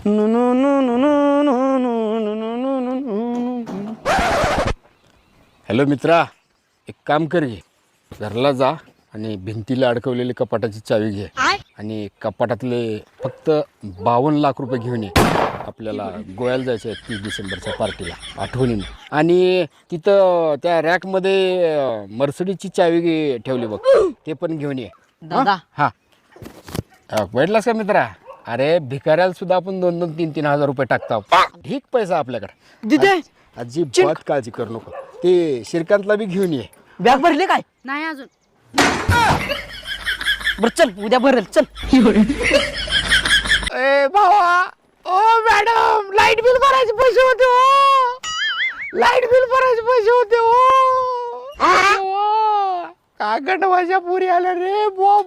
Hello मित्रा, एक काम कर घे, घरला जा आणि भिंतीला अडकवलेली कपाटाची चावी घे आणि कपाटातले फक्त 52 लाख रुपये घेऊन ये. आपल्याला गोव्याला जायचं आहे 30 डिसेंबरच्या पार्टीला आठवणीने. आणि तिथं त्या रॅकमध्ये मर्सिडीजची चावी ठेवली बघ, ते पण घेऊन ये दादा. हा. भेटलास का मित्रा? अरे भिकाऱ्याला सुद्धा आपण 2-2, 3-3 हजार रुपये टाकतो. ठीक पैसा आपल्याकडे. दिदे अजिबात काळजी करू नको. ते श्रीकांतला बी घेऊन ये. बॅग भरले काय? नाही अजून. बर चल, उद्या भरेल चल. ए भावा, ओ मॅडम, लाईट बिल भरायचे पैसे होते हो. लाईट बिल भरायचे पैसे होते हो. का गंडवाच्या पुरी आल्या रे बो.